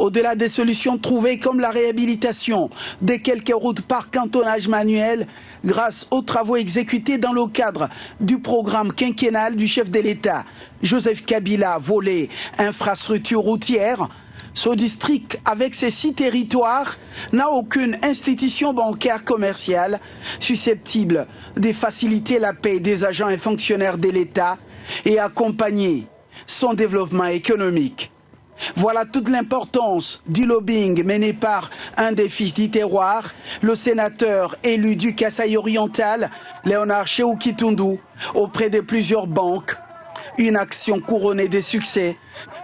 Au-delà des solutions trouvées comme la réhabilitation des quelques routes par cantonnage manuel, grâce aux travaux exécutés dans le cadre du programme quinquennal du chef de l'État, Joseph Kabila, volet infrastructure routière, ce district, avec ses 6 territoires, n'a aucune institution bancaire commerciale susceptible de faciliter la paie des agents et fonctionnaires de l'État et accompagner son développement économique. Voilà toute l'importance du lobbying mené par un des fils du terroir, le sénateur élu du Kasaï oriental, Léonard Shehu Kitundou, auprès de plusieurs banques. Une action couronnée de succès,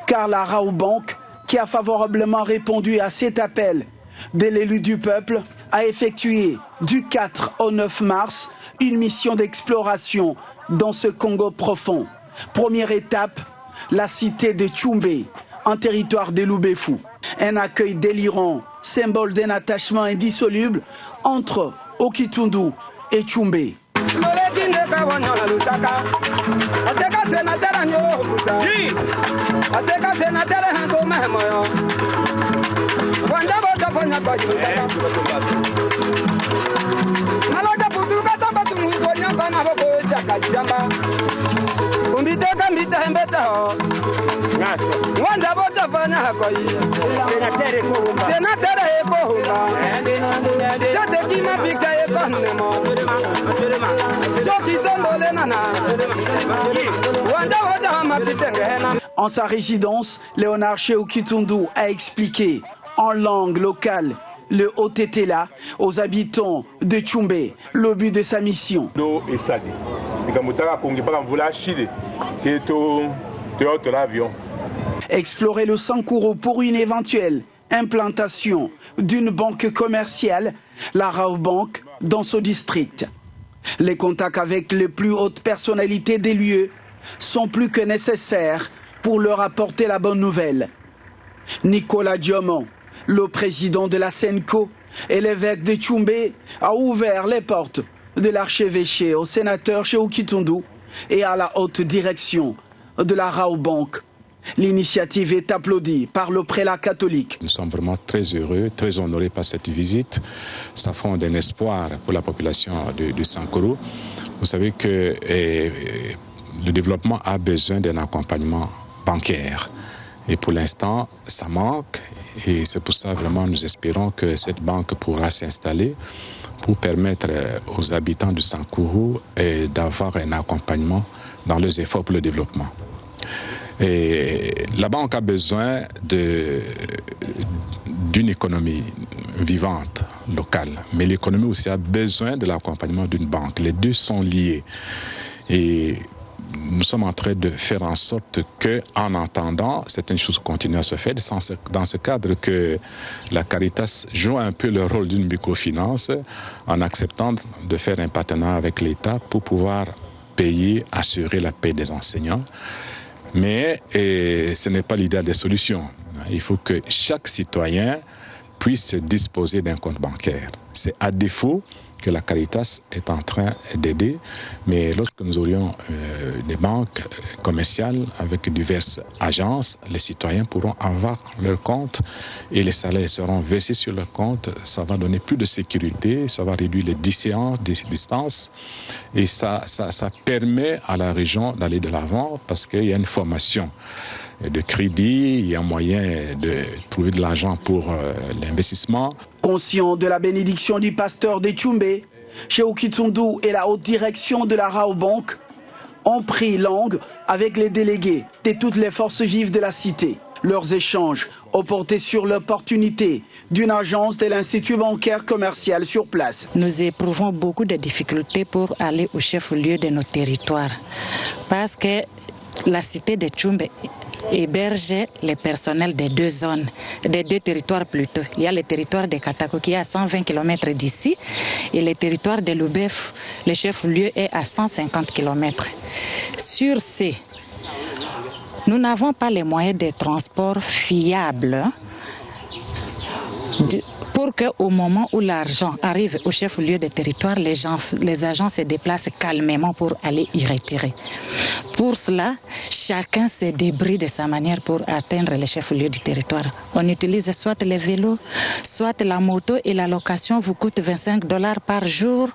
car la Raobank, qui a favorablement répondu à cet appel de l'élu du peuple, a effectué du 4 au 9 mars une mission d'exploration dans ce Congo profond. Première étape, la cité de Tchoumbé, en territoire de Loubefou. Un accueil délirant, symbole d'un attachement indissoluble entre Okitundou et Tchoumbé. En sa résidence, Léonard Shehu Kitundou a expliqué en langue locale le Otetela aux habitants de Tchoumbé le but de sa mission. Explorer le Sankuru pour une éventuelle implantation d'une banque commerciale, la Raobank, dans ce district. Les contacts avec les plus hautes personnalités des lieux sont plus que nécessaires pour leur apporter la bonne nouvelle. Nicolas Diomon, le président de la Senco et l'évêque de Tchoumbé, a ouvert les portes de l'archevêché au sénateur Shehu Kitundou et à la haute direction de la Raobank. L'initiative est applaudie par le prélat catholique. Nous sommes vraiment très heureux, très honorés par cette visite. Ça fonde un espoir pour la population du Sankuru. Vous savez que le développement a besoin d'un accompagnement bancaire. Et pour l'instant, ça manque. Et c'est pour ça vraiment nous espérons que cette banque pourra s'installer pour permettre aux habitants du Sankuru d'avoir un accompagnement dans leurs efforts pour le développement. Et la banque a besoin d'une économie vivante, locale. Mais l'économie aussi a besoin de l'accompagnement d'une banque. Les deux sont liés. Et nous sommes en train de faire en sorte que, en entendant, certaines choses continuent à se faire. Dans ce cadre que la Caritas joue un peu le rôle d'une microfinance en acceptant de faire un partenariat avec l'État pour pouvoir payer, assurer la paie des enseignants. Mais ce n'est pas l'idéal des solutions. Il faut que chaque citoyen puisse disposer d'un compte bancaire. C'est à défaut que la Caritas est en train d'aider, mais lorsque nous aurions des banques commerciales avec diverses agences, les citoyens pourront avoir leur compte et les salaires seront versés sur leur compte. Ça va donner plus de sécurité, ça va réduire les distances et ça permet à la région d'aller de l'avant parce qu'il y a une formation de crédit, il y a moyen de trouver de l'argent pour l'investissement. Conscient de la bénédiction du pasteur de Tchoumbé, Shehu Kitundou et la haute direction de la Raobank ont pris langue avec les délégués de toutes les forces vives de la cité. Leurs échanges ont porté sur l'opportunité d'une agence de l'Institut bancaire commercial sur place. Nous éprouvons beaucoup de difficultés pour aller au chef-lieu de nos territoires parce que la cité de Tchoumbé héberge les personnels des deux zones, des deux territoires plutôt. Il y a le territoire de Katako qui est à 120 km d'ici et le territoire de Loubef, le chef-lieu est à 150 km. Sur ces, nous n'avons pas les moyens de transport fiables pour qu'au moment où l'argent arrive au chef-lieu de territoire, les agents se déplacent calmement pour aller y retirer. Pour cela, chacun se débrouille de sa manière pour atteindre les chefs-lieux du territoire. On utilise soit les vélos, soit la moto et la location vous coûte $25 par jour.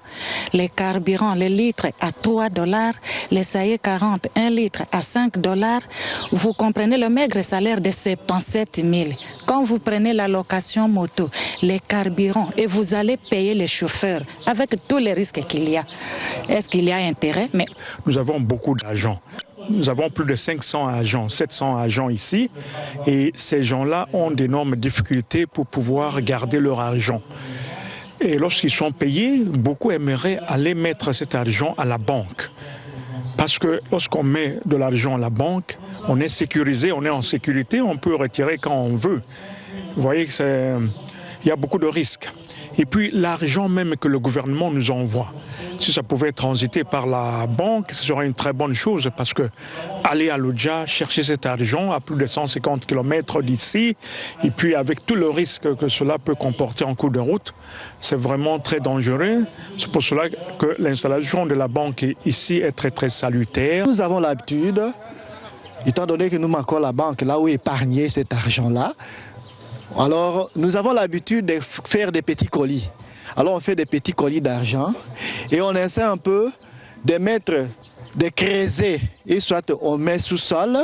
Les carburants, les litres à $3, les saillés 40, 1 litre à $5. Vous comprenez le maigre salaire de 77 000. Quand vous prenez la location moto, les carburants et vous allez payer les chauffeurs avec tous les risques qu'il y a. Est-ce qu'il y a intérêt? Mais nous avons beaucoup d'agents. Nous avons plus de 500 agents, 700 agents ici. Et ces gens-là ont d'énormes difficultés pour pouvoir garder leur argent. Et lorsqu'ils sont payés, beaucoup aimeraient aller mettre cet argent à la banque. Parce que lorsqu'on met de l'argent à la banque, on est sécurisé, on est en sécurité, on peut retirer quand on veut. Vous voyez qu'il y a beaucoup de risques. Et puis l'argent même que le gouvernement nous envoie, si ça pouvait transiter par la banque, ce serait une très bonne chose parce que aller à Lodja, chercher cet argent à plus de 150 km d'ici, et puis avec tout le risque que cela peut comporter en cours de route, c'est vraiment très dangereux. C'est pour cela que l'installation de la banque ici est très très salutaire. Nous avons l'habitude, étant donné que nous manquons la banque là où épargner cet argent-là, alors, nous avons l'habitude de faire des petits colis. Alors, on fait des petits colis d'argent et on essaie un peu de mettre, de creuser. Et soit on met sous sol,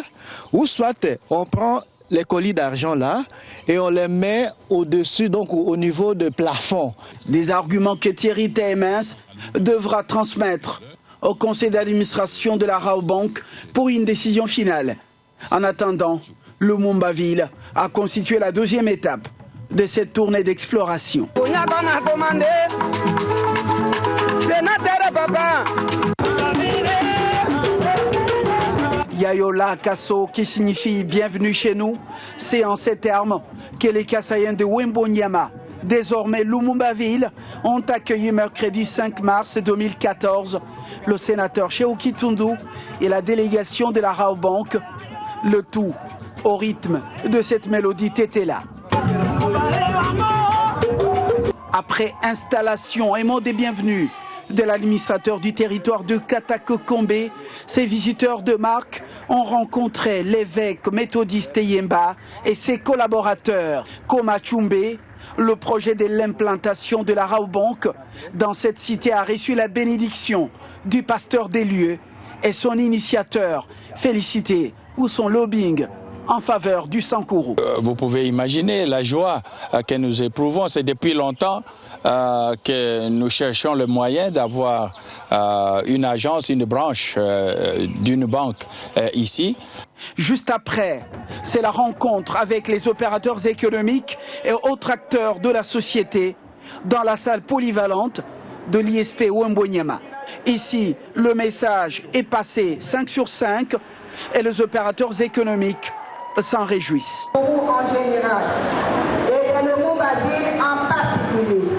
ou soit on prend les colis d'argent là et on les met au-dessus, donc au niveau du plafond. Des arguments que Thierry Thémens devra transmettre au conseil d'administration de la Rabobank pour une décision finale. En attendant, Lumumba-Ville a constitué la deuxième étape de cette tournée d'exploration. Yayola Kasso, qui signifie bienvenue chez nous, c'est en ces termes que les Kassaïens de Wembonyama, désormais Lumumba-Ville, ont accueilli mercredi 5 mars 2014 le sénateur Shehu Kitundu et la délégation de la Rabobank, le tout au rythme de cette mélodie tétéla. Après installation et mot des bienvenus de l'administrateur du territoire de Katakokombe, ces visiteurs de marque ont rencontré l'évêque méthodiste Yemba et ses collaborateurs. Komachumbe, le projet de l'implantation de la Rabobank dans cette cité a reçu la bénédiction du pasteur des lieux et son initiateur félicité pour son lobbying en faveur du Sankourou. Vous pouvez imaginer la joie que nous éprouvons. C'est depuis longtemps que nous cherchons le moyen d'avoir une agence, une branche d'une banque ici. Juste après, c'est la rencontre avec les opérateurs économiques et autres acteurs de la société dans la salle polyvalente de l'ISP Wembonyama. Ici, le message est passé 5 sur 5 et les opérateurs économiques s'en réjouissent. En général, et le Lumumba-Ville en particulier,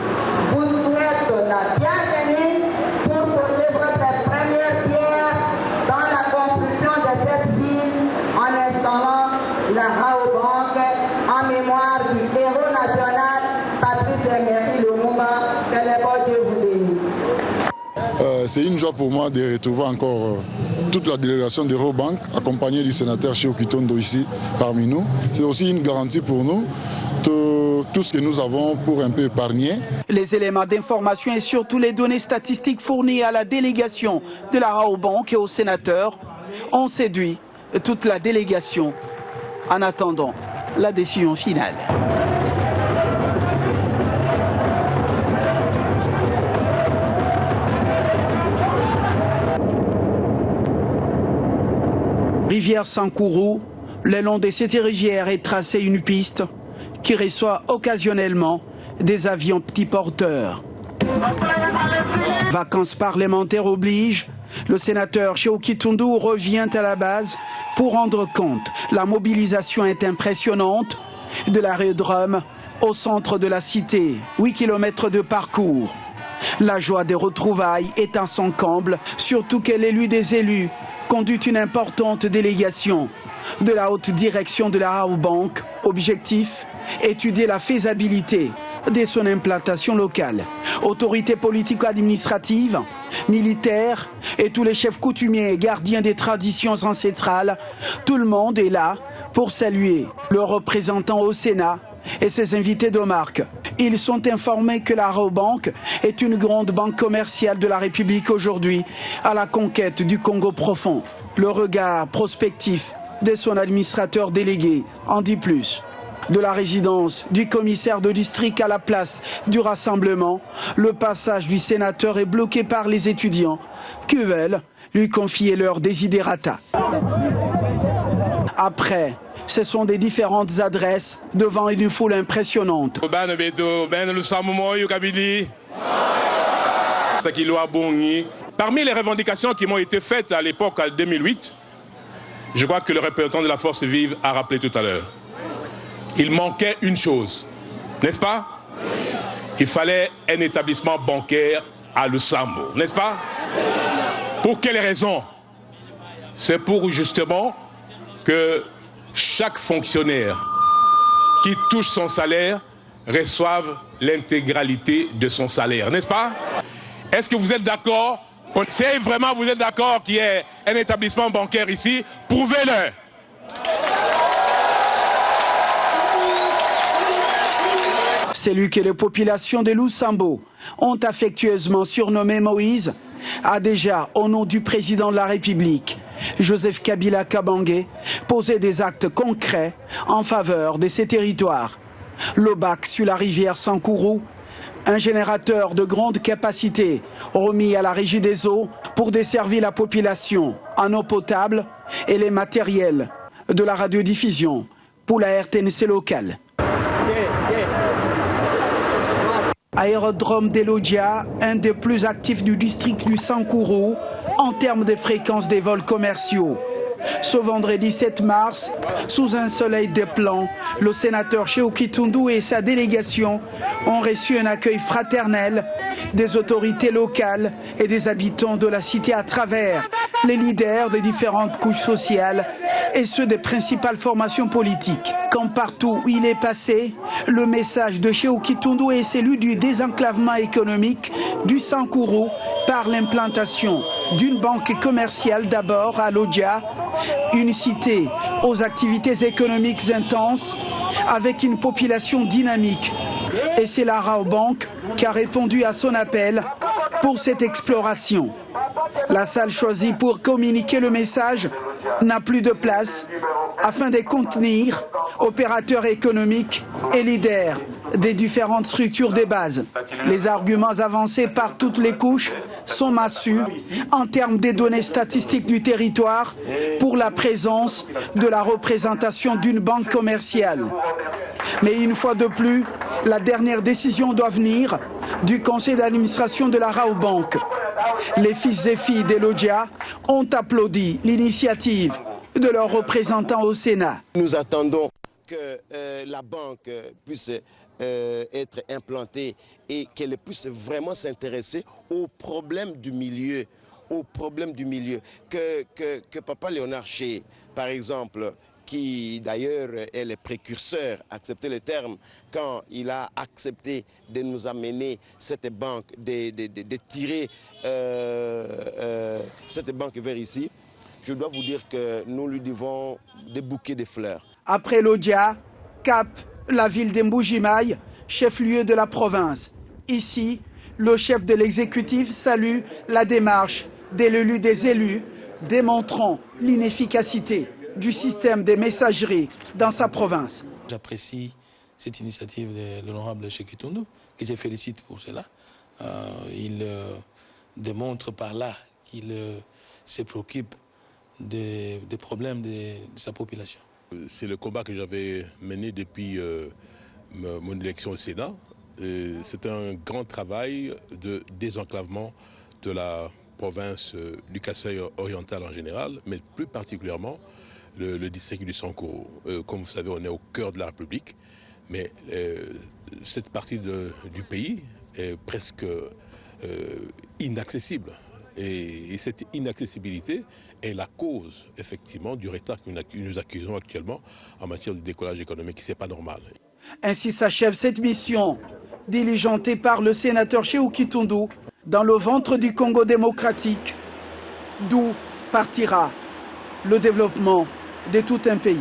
vous souhaite la bienvenue pour porter votre première pierre dans la construction de cette ville en installant la Rabobank en mémoire du héros national Patrice Emery Lumumba. Que les bon Dieu vous bénisse. C'est une joie pour moi de retrouver encore toute la délégation de Rabobank, accompagnée du sénateur Shehu Kitundu ici parmi nous. C'est aussi une garantie pour nous, tout ce que nous avons pour un peu épargner. Les éléments d'information et surtout les données statistiques fournies à la délégation de la Rabobank et au sénateur ont séduit toute la délégation en attendant la décision finale. Rivière Sankourou, le long de cette rivière est tracée une piste qui reçoit occasionnellement des avions petits porteurs. Vacances parlementaires obligent, le sénateur Shehu Kitundu revient à la base pour rendre compte. La mobilisation est impressionnante, de l'aérodrome au centre de la cité, 8 km de parcours. La joie des retrouvailles est à son comble, surtout que l'élu des élus conduit une importante délégation de la haute direction de la Rabobank. Objectif, étudier la faisabilité de son implantation locale. Autorité politico-administrative, Militaires et tous les chefs coutumiers et gardiens des traditions ancestrales, tout le monde est là pour saluer le représentant au Sénat et ses invités de marque. Ils sont informés que la Rabobank est une grande banque commerciale de la République aujourd'hui à la conquête du Congo profond. Le regard prospectif de son administrateur délégué en dit plus. De la résidence du commissaire de district à la place du rassemblement, le passage du sénateur est bloqué par les étudiants qui veulent lui confier leurs desiderata. Après, ce sont des différentes adresses devant une foule impressionnante. Parmi les revendications qui m'ont été faites à l'époque, en 2008, je crois que le représentant de la force vive a rappelé tout à l'heure. Il manquait une chose, n'est-ce pas? Il fallait un établissement bancaire à Lusambo, n'est-ce pas? Pour quelle raison? C'est pour justement que chaque fonctionnaire qui touche son salaire reçoive l'intégralité de son salaire, n'est-ce pas? Est-ce que vous êtes d'accord? Si vraiment vous êtes d'accord qu'il y ait un établissement bancaire ici, prouvez-le. Celui que les populations de Lusambo ont affectueusement surnommé Moïse a déjà, au nom du président de la République, Joseph Kabila Kabange, posé des actes concrets en faveur de ces territoires. Le bac sur la rivière Sankourou, un générateur de grande capacité remis à la Régie des eaux pour desservir la population en eau potable et les matériels de la radiodiffusion pour la RTNC locale. Aérodrome d'Elodia, un des plus actifs du district du Sankourou en termes de fréquence des vols commerciaux. Ce vendredi 7 mars, sous un soleil déplant, le sénateur Shehu Kitundu et sa délégation ont reçu un accueil fraternel des autorités locales et des habitants de la cité à travers les leaders des différentes couches sociales et ceux des principales formations politiques. Comme partout où il est passé, le message de Shehu Kitundu est celui du désenclavement économique du Sankourou par l'implantation d'une banque commerciale d'abord à Lodja, une cité aux activités économiques intenses avec une population dynamique. Et c'est la Rabobank qui a répondu à son appel pour cette exploration. La salle choisie pour communiquer le message n'a plus de place afin de contenir opérateurs économiques et leaders des différentes structures des bases. Les arguments avancés par toutes les couches sont massus en termes des données statistiques du territoire pour la présence de la représentation d'une banque commerciale. Mais une fois de plus, la dernière décision doit venir du conseil d'administration de la Rabobank. Les fils et filles d'Elodia ont applaudi l'initiative de leurs représentants au Sénat. Nous attendons que la banque puisse être implantée et qu'elle puisse vraiment s'intéresser aux problèmes du milieu, que Papa Léonard Shée, par exemple, qui d'ailleurs est le précurseur, accepter le terme, quand il a accepté de nous amener cette banque, de tirer cette banque vers ici. Je dois vous dire que nous lui devons des bouquets de fleurs. Après Lodja, Cap, la ville d'Mbujimai, chef-lieu de la province. Ici, le chef de l'exécutif salue la démarche de l'élu des élus, démontrant l'inefficacité du système des messageries dans sa province. J'apprécie cette initiative de l'honorable Shehu Kitundu, et je félicite pour cela. Il démontre par là qu'il se préoccupe des problèmes de sa population. C'est le combat que j'avais mené depuis mon élection au Sénat. C'est un grand travail de désenclavement de la province du Kasaï oriental en général, mais plus particulièrement le district du Sankourou. Comme vous savez, on est au cœur de la République, mais cette partie du pays est presque inaccessible. Et cette inaccessibilité est la cause, effectivement, du retard que nous accusons actuellement en matière de décollage économique. Ce n'est pas normal. Ainsi s'achève cette mission, diligentée par le sénateur Shehu Kitundu, dans le ventre du Congo démocratique, d'où partira le développement de tout un pays.